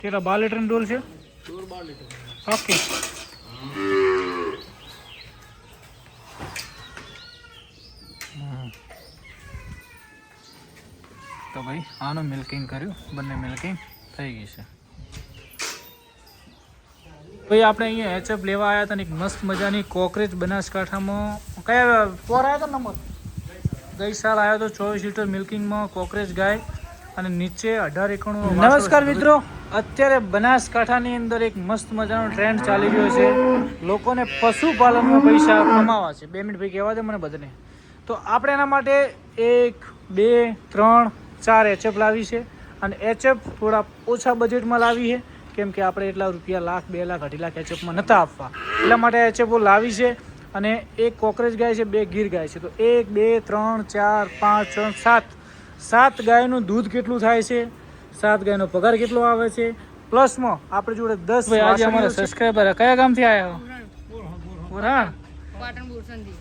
કેટલા 12 લીટરની ડોલ છે? 12 litre. Okay. તો ભાઈ આનું મિલ્કિંગ કર્યું, બંને મિલ્કિંગ થઈ ગઈ છે. ભાઈ આપણે અહીંયા એચએફ લેવા આવ્યા હતા ને એક મસ્ત મજાની કોકરેજ બનાસકાંઠામાં કયા પોર આવ્યો હતો નંબર ગઈ સાલ આવ્યો હતો 24 લીટર મિલ્કિંગમાં કોકરેજ ગાય અને નીચે 1891. નમસ્કાર મિત્રો, અત્યારે બનાસકાંઠાની અંદર એક મસ્ત મજાનો ટ્રેન્ડ ચાલી રહ્યો છે. લોકોને પશુપાલનમાં પૈસા કમાવા છે. 2 મિનિટ ભાઈ કહેવા દે મને બધાને. તો આપણે એના માટે 1 2 3 4 એચએફ લાવી છે અને એચએફ થોડા ઓછા બજેટમાં લાવી છે, કેમ કે આપણે એટલા રૂપિયા લાખ 2 લાખ 2.5 લાખ એચએફમાં નહોતા આપવા, એટલા માટે એચએફો લાવી છે. અને એક કોકરેજ ગાય છે, 2 ગીર ગાય છે. તો 1 2 3 4 5 6 7 ગાયનું દૂધ કેટલું થાય છે, 7 ગાયનો પગાર કેટલો આવે છે, પ્લસમાં આપણે જોડે 10. ભાઈ આજે અમારા સબસ્ક્રાઈબર કયા ગામથી આવ્યા? બોરાણ.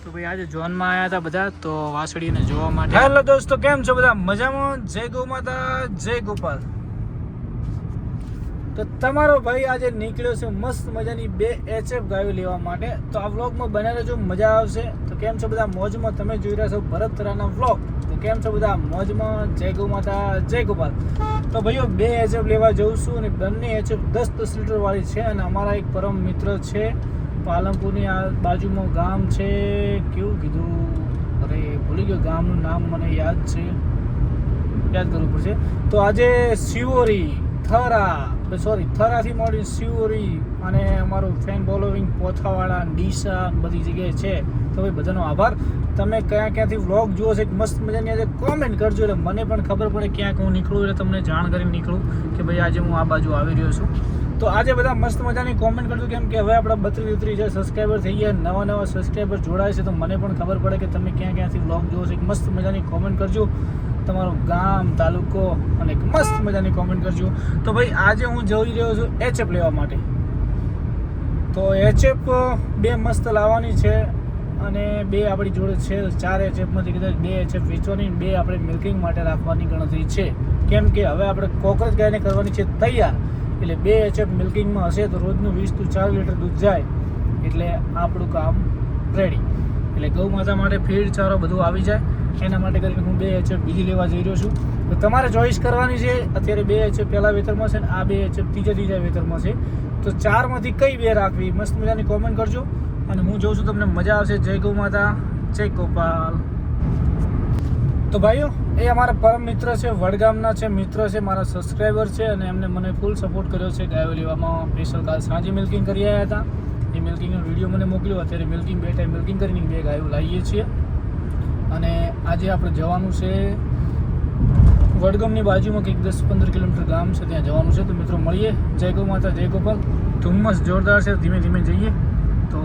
તો ભાઈ આજે જોનમાં આવ્યા હતા બધા, તો વાસળીને જોવા માટે. હેલો દોસ્તો, કેમ છો બધા? મજામાં? જય ગૌ માતા, જય ગોપાલ. તો તમારો ભાઈ આજે નીકળ્યો છે મસ્ત મજાની 2 એચએફ ગાયો લેવા માટે. તો આ વ્લોગમાં બને રહેજો, મજા આવશે. તો કેમ છો બધા? મોજમાં. તમે જોઈ રહ્યા છો ભરત તરાના વ્લોગ. તો કેમ છો બધા? મોજમાં. જય ગૌ માતા, જય ગોપાલ. તો ભાઈઓ 2 એચએફ લેવા જઉં છું અને બંને એચએફ 10-10 લીટર વાળી છે. અને અમારા એક પરમ મિત્ર છે પાલનપુરની આ બાજુમાં ગામ છે, કેવું કીધું, અરે ભૂલી ગયો ગામનું નામ, મને યાદ છે, યાદ કરવું પડશે. તો આજે શિવોરી થરાથી મોડી શિવોરી અને અમારું ફેન ફોલોવિંગ પોથાવાળા, ડીસા બધી જગ્યાએ છે. તો ભાઈ બધાનો આભાર. તમે ક્યાંથી વ્લોગ જુઓ છો મસ્ત મજાની આજે કોમેન્ટ કરજો, એટલે મને પણ ખબર પડે ક્યાંક હું નીકળું, એટલે તમને જાણ કરીને નીકળું કે ભાઈ આજે હું આ બાજુ આવી રહ્યો છું. તો આજે બધા મસ્ત મજાની કોમેન્ટ કરજો, કેમ કે હવે આપણા 32-33 સબસ્ક્રાઈબર થઈ ગયા, નવા સબસ્ક્રાઈબર જોડાય છે. તો મને પણ ખબર પડે કે તમે ક્યાંથી વ્લોગ જુઓ છો. એક મસ્ત મજાની કોમેન્ટ કરજો, તમારું ગામ, તાલુકો અને એક મસ્ત મજાની કોમેન્ટ કરજો. તો ભાઈ આજે હું જઈ રહ્યો છું એચએફ લેવા માટે. તો એચએફ 2 મસ્ત લાવવાની છે અને 2 આપણી જોડે છે. 4 એચએફમાંથી કદાચ 2 એચએફ વેચવાની, 2 આપણે મિલ્કિંગ માટે રાખવાની ગણતરી છે. કેમ કે હવે આપણે કોકરેજ ગાયને કરવાની છે તૈયાર, એટલે 2 એચએફ મિલ્કિંગમાં હશે તો રોજનું 20 થી 4 લીટર દૂધ જાય, એટલે આપણું કામ રેડી. એટલે ગૌ માતા માટે ફીડ, ચારો બધું આવી જાય. એના માટે કરીને હું 2 એચએફ બીજી લેવા જઈ રહ્યો છું. તો તમારે ચોઈસ કરવાની છે. અત્યારે 2 એચએફ પહેલા વેતરમાં છે ને આ 2 એચએફ ત્રીજા વેતરમાં છે. તો 4માંથી કઈ 2 રાખવી, મસ્ત મજાની કોમેન્ટ કરજો અને હું જોઉં છું, તમને મજા આવશે. જય ગૌ માતા, જય ગોપાલ. તો ભાઈઓ એ અમારા પરમ મિત્ર છે, વડગામના છે, મિત્ર છે, મારા સબસ્ક્રાઈબર છે અને એમને મને ફૂલ સપોર્ટ કર્યો છે ગાયો લેવામાં. સ્પેશિયલ કાલ સાંજે મિલ્કિંગ કરી આવ્યા હતા, એ મિલ્કિંગનો વિડીયો મને મોકલ્યો. અત્યારે મિલ્કિંગ 2 ટાઈમ મિલ્કિંગ કરીને 2 ગાયો લાવીએ છીએ. અને આજે આપણે જવાનું છે વડગામની બાજુમાં કંઈક 10-15 કિલોમીટર ગામ છે, ત્યાં જવાનું છે. તો મિત્રો મળીએ. જય ગૌ માતા, જય ગોપાલ. ધુમ્મસ જોરદાર છે, ધીમે ધીમે જઈએ. તો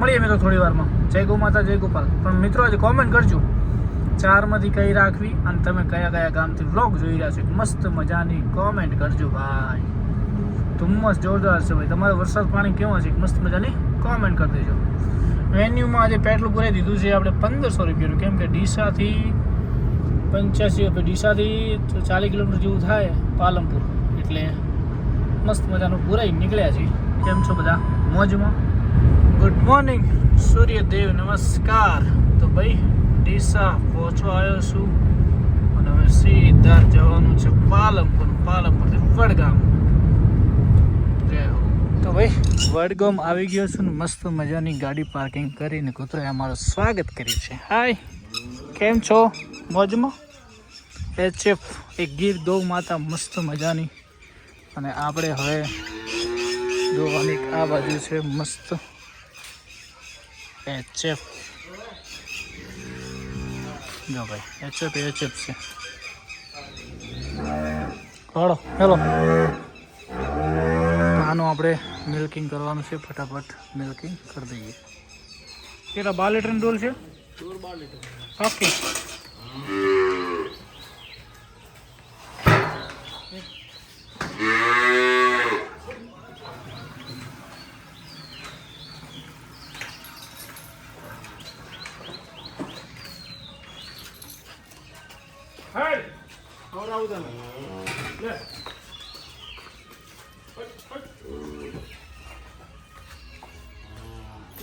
મળીએ મિત્રો થોડી વારમાં. જય ગૌ માતા, જય ગોપાલ. પણ મિત્રો આજે કોમેન્ટ કરજો 4માંથી કઈ રાખવી અને તમે કયા ગામથી વ્લોગ જોઈ રહ્યા છો. મસ્ત મજાની કોમેન્ટ કરજો ભાઈ. ધુમ્મસ જોરદાર છે ભાઈ. તમારે વરસાદ પાણી કેવો છે મસ્ત મજાની કોમેન્ટ કરી દેજો. વેન્યુમાં આજે પેટ્રોલ પૂરાઈ દીધું છે આપણે 1500 રૂપિયાનું, કેમ કે ડીસાથી 85 ડીસાથી 40 કિલોમીટર જેવું થાય પાલનપુર, એટલે મસ્ત મજાનું પૂરાઈ નીકળ્યા છે. કેમ છો બધા? મોજમાં? ગુડ મોર્નિંગ સૂર્યદેવ, નમસ્કાર. તો ભાઈ ડીસા પહોંચવા આવ્યો છું અને હવે સીધા જવાનું છે પાલનપુરથી વડગામ. તો ભાઈ વડગામ આવી ગયો છું ને મસ્ત મજાની ગાડી પાર્કિંગ કરીને કૂતરાએ અમારું સ્વાગત કર્યું છે. હાય, કેમ છો? મોજમાં? એચએફ એક ગીર ગૌ માતા મસ્ત મજાની. અને આપણે હવે જોવાની આ બાજુ છે મસ્ત એચએફ. જો ભાઈ એચએફ છે. હેલો આનું આપણે મિલ્કિંગ કરવાનું છે, ફટાફટ મિલ્કિંગ કરી દઈએ. કેટલા 12 લીટરની ડોલ છે? 12 લીટર. ઓકે.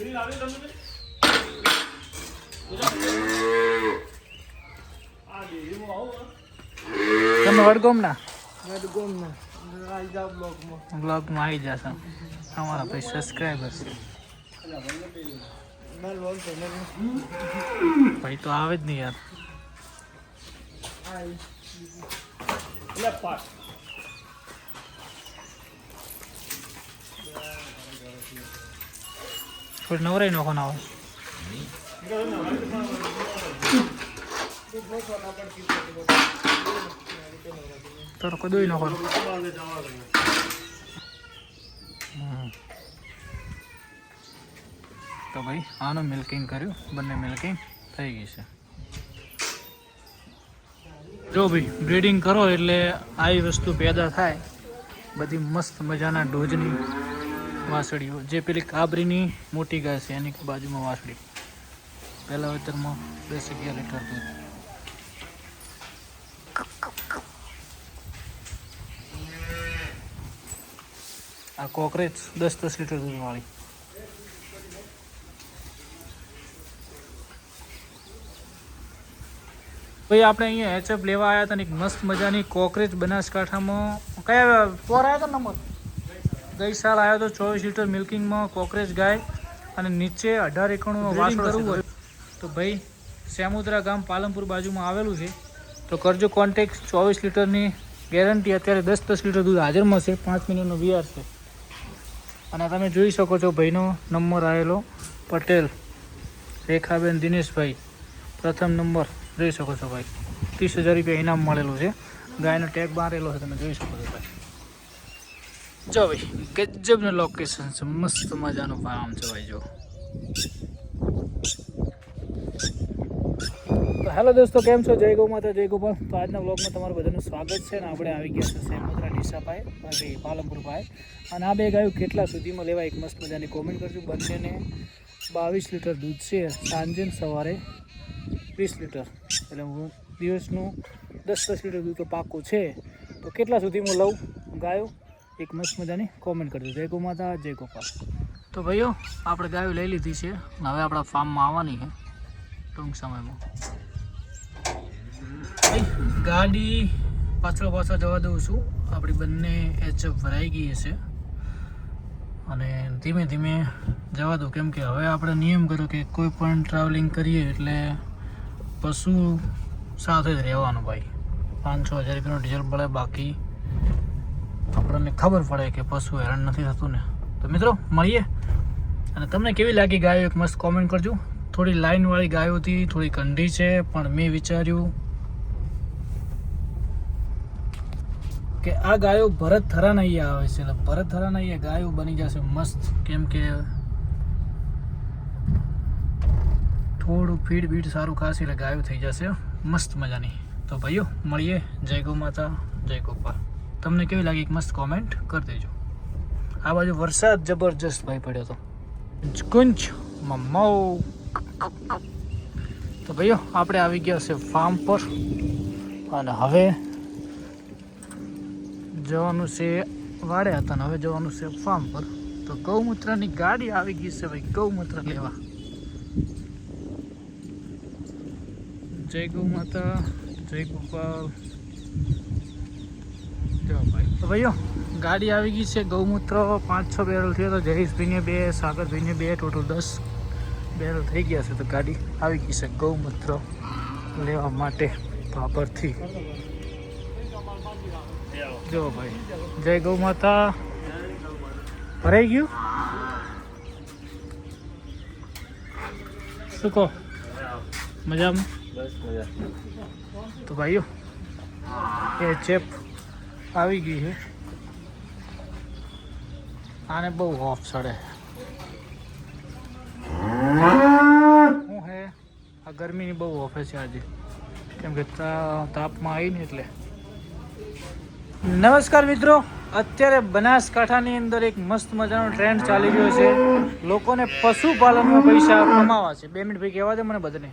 તમે વડગામના વડગામના આવી જાવ બ્લોગમાં. બ્લોગમાં આવી જશો. અમારા ભાઈ સબસ્ક્રાઈબર છે ના લોન છે ને ભાઈ તો આવે જ નહીં યાર. લે પાસ થોડી નવરાઈ નોખો ના આવે તો કદું નોખો. તો ભાઈ આનું મિલ્કિંગ કર્યું, બંને મિલ્કિંગ થઈ ગઈ છે. જો ભાઈ બ્રીડિંગ કરો એટલે આવી વસ્તુ પેદા થાય. બધી મસ્ત મજાના ડોજની વાસળીઓ, જે પેલી કાબરીની મોટી ગાય છે એની બાજુમાં વાસળી. પહેલા વેતરમાં 10-11 લીટર દૂધ. આ કોકરેજ 10-10 લીટર દૂધ વાળી. ભાઈ આપણે અહીંયા એચએફ લેવા આવ્યા હતા ને એક મસ્ત મજાની કોકરેજ બનાસકાંઠામાં કયા પોર આવ્યા હતા નંબર ગઈ સાલ આવ્યો તો 24 લીટર મિલ્કિંગમાં કોકરેજ ગાય અને નીચે 18 એકરનો વાસળો કરવું તો ભાઈ સેમુદ્રા ગામ પાલનપુર બાજુમાં આવેલું છે. તો કરજો કોન્ટેક્ટ. 24 લીટરની ગેરંટી, અત્યારે 10-10 લીટર દૂધ હાજરમાં છે. 5 મિનિટનો વીઆર છે. અને તમે જોઈ શકો છો ભાઈનો નંબર આવેલો પટેલ રેખાબેન દિનેશભાઈ, પ્રથમ નંબર જોઈ શકો છો ભાઈ. 30,000 રૂપિયા ઇનામ મળેલું છે. ગાયનો ટેગ મારેલો છે, તમે જોઈ શકો છો ભાઈ. જો ભાઈ ગજબનું લોકેશન છે, મસ્ત મજાનું ફાર્મ છે ભાઈ. જો તો હેલો દોસ્તો, કેમ છો? જય ગૌ માતા, જય ગોપાલ. તો આજના વ્લોગમાં તમારું બધાનું સ્વાગત છે. ને આપણે આવી ગયા છે સેમુદ્રા ડીસાભાઈ અને પાલનપુર ભાઈ. અને આ બે ગાયો કેટલા સુધીમાં લેવા એક મસ્ત મજાની કોમેન્ટ કરજો. બંનેને 22 લીટર દૂધ છે, સાંજે સવારે 20 લીટર, એટલે હું દિવસનું 10-10 લીટર દૂધ તો પાકું છે. તો કેટલા સુધીમાં લઉં ગાયો એક મસ્ત મજાની કોમેન્ટ કરજો. જય ગૌ માતા, જય ગોપાલ. તો ભાઈઓ આપણે ગાયો લઈ લીધી છે, હવે આપણા ફાર્મમાં આવવાની છે ટૂંક સમયમાં. ગાડી પાછળ જવા દઉં છું. આપણી બંને એચએફ ભરાઈ ગઈ છે અને ધીમે ધીમે જવા દઉં, કેમ કે હવે આપણે નિયમ કર્યો કે કોઈ પણ ટ્રાવેલિંગ કરીએ એટલે પશુ સાથે જ રહેવાનું ભાઈ. 5-6 હજાર રૂપિયાનું ડીઝલ પડે, બાકી આપણને ખબર પડે કે પશુ હેરાન નથી થતું ને. તો મિત્રો મળીએ. અને તમને કેવી લાગી ગાયો એક મસ્ત કોમેન્ટ કરજો. થોડી લાઇનવાળી ગાયો હતી, થોડી કંઢી છે, પણ મેં વિચાર્યું કે આ ગાયો ભરત થરાનૈયા આવે છે, એટલે ભરત થરાનૈયા ગાયો બની જશે મસ્ત, કેમ કે થોડું ફીડ બીડ સારું ખાશે એટલે ગાયો થઈ જશે મસ્ત મજાની. તો ભાઈઓ મળીએ. જય ગૌ માતા, જય ગોપાલ. તમને કેવી લાગી એક મસ્ત કોમેન્ટ કરી દેજો. આ બાજુ વરસાદ જબરજસ્ત ભાઈ પડ્યો હતો. કુંજ મમ્મો. તો ભાઈઓ આપણે આવી ગયા છે ફાર્મ પર અને હવે જવાનું છે વાડે હતા ને હવે જવાનું છે ફાર્મ પર. તો ગૌમૂત્રની ગાડી આવી ગઈ છે ભાઈ, ગૌમૂત્ર લેવા. જય ગૌ માતા, જય ગોપાલ. જો ભાઈ તો ભાઈઓ ગાડી આવી ગઈ છે. ગૌમૂત્ર 5-6 બેરલ થયો તો જયેશભાઈને 2, સાગરભાઈને 2, ટોટલ 10 બેરલ થઈ ગયા છે. તો ગાડી આવી ગઈ છે ગૌમૂત્ર લેવા માટે ભાભરથી. જો ભાઈ જય ગૌ માતા. ભરાઈ ગયું શું કહો? મજામાં? તો ભાઈઓ એ ચેપ આવી ગઈ છે. આને બહુ હોફ ચડે. શું હે આ ગરમીની બહુ હોફે છે આજે, કેમ કે તાપમાં આવીને એટલે. નમસ્કાર મિત્રો, અત્યારે બનાસકાંઠાની અંદર એક મસ્ત મજાનો ટ્રેન્ડ ચાલી રહ્યો છે. લોકોને પશુપાલનમાં પૈસા કમાવા છે. 2 મિનિટ ભાઈ કહેવા દે મને બધાને.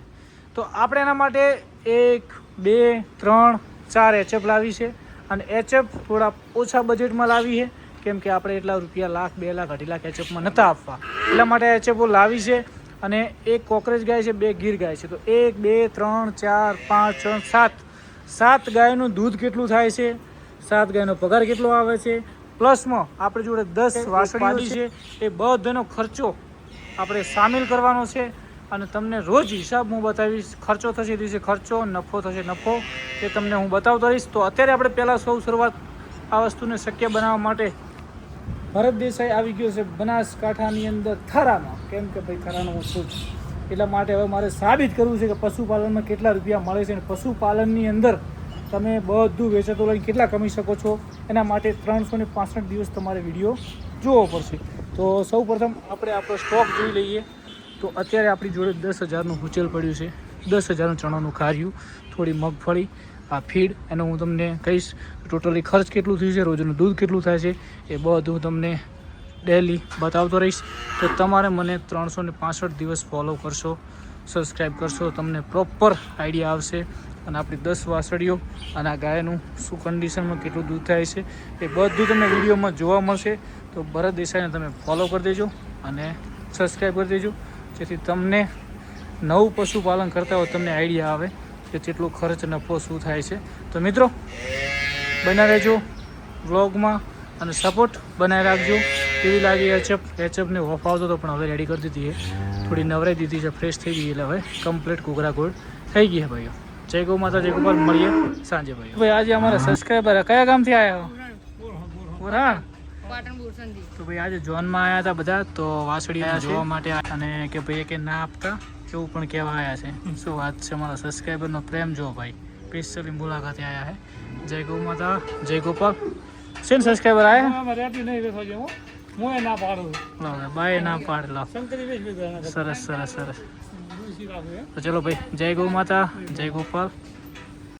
તો આપણે એના માટે 1, 2, 3, 4 એચએફ લાવી છે. અને એચએફ થોડા ઓછા બજેટમાં લાવી છે, કેમ કે આપણે એટલા રૂપિયા 1 લાખ 2 લાખ 2.5 લાખ એચએફમાં નહોતા આપવા, એટલા માટે એચએફઓ લાવી છે. અને એક કોકરેજ ગાય છે, 2 ગીર ગાય છે, તો 1 2 3 4 5 6 7 ગાયનું દૂધ કેટલું થાય છે, 7 ગાયનો પગાર કેટલો આવે છે, પ્લસમાં આપણે જોડે 10 વાસળીઓ છે, એ બધાનો ખર્ચો આપણે સામેલ કરવાનો છે. અને તમને રોજ હિસાબ હું બતાવીશ, ખર્ચો થશે એ દિવસે ખર્ચો, નફો થશે નફો, એ તમને હું બતાવતો રહીશ. તો અત્યારે આપણે પહેલાં શરૂઆત આ વસ્તુને શક્ય બનાવવા માટે ભરત દેસાઈ આવી ગયો છે બનાસકાંઠાની અંદર થરામાં, કેમ કે ભાઈ થરાનો હું છું જ. એટલા માટે હવે મારે સાબિત કરવું છે કે પશુપાલનમાં કેટલા રૂપિયા મળે છે અને પશુપાલનની અંદર તમે બધું વેચાતો લઈને કેટલા કમાઈ શકો છો. એના માટે 365 દિવસ તમારે વિડીયો જોવો પડશે. તો સૌ પ્રથમ આપણે આપણો સ્ટોક જોઈ લઈએ. તો અત્યારે આપણી જોડે 10,000નું હુચેલ પડ્યું છે, 10,000નું ચણાનું કાર્યું, થોડી મગફળી, આ ફીડ, એનો હું તમને કહીશ. ટોટલી ખર્ચ કેટલું થયું છે, રોજનું દૂધ કેટલું થાય છે, એ બધું હું તમને ડેલી બતાવતો રહીશ. તો તમારે મને 365 દિવસ ફોલો કરશો, સબસ્ક્રાઈબ કરશો, તમને પ્રોપર આઈડિયા આવશે. અને આપણી 10 વાસળીઓ અને આ ગાયનું શું કન્ડિશનમાં કેટલું દૂધ થાય છે, એ બધું તમને વિડીયોમાં જોવા મળશે. તો ભરત દેસાઈને તમે ફોલો કરી દેજો અને સબસ્ક્રાઈબ કરી દેજો, જેથી તમને નવું પશુપાલન કરતા હોય તમને આઈડિયા આવે કે કેટલો ખર્ચ નફો શું થાય છે. તો મિત્રો બના રહેજો વ્લોગમાં અને સપોર્ટ બનાવી રાખજો. કેવી લાગી એચએફને ઓફ આવતો હતો પણ હવે રેડી કરી દીધી છે, થોડી નવરાઈ દીધી છે, ફ્રેશ થઈ ગઈ, એટલે હવે કમ્પ્લીટ ઘૂઘરા ગોળ થઈ ગઈ છે ભાઈઓ. જય ગૌ માતા, જય ગોપાલ. મળીએ સાંજે ભાઈઓ. ભાઈ આજે અમારા સબસ્ક્રાઈબર કયા ગામથી આવ્યા બોરાણ? તો ભાઈ આજે ઝોનમાં આવ્યા હતા બધા, તો વાસળી જોવા માટે, અને કે ભાઈ કે ના આપતા એવું પણ કહેવા આવ્યા છે. શું વાત છે, અમારા સબસ્ક્રાઈબરનો પ્રેમ જો ભાઈ, સ્પેશિયલી મુલાકાતે આવ્યા છે. જય ગૌ માતા, જય ગોપાલ. છે ને સબસ્ક્રાઈબર આવ્યા? હું ના પાડું, બાય ના પાડ લો. સરસ સરસ સરસ. તો ચલો ભાઈ, જય ગૌ માતા, જય ગોપાલ.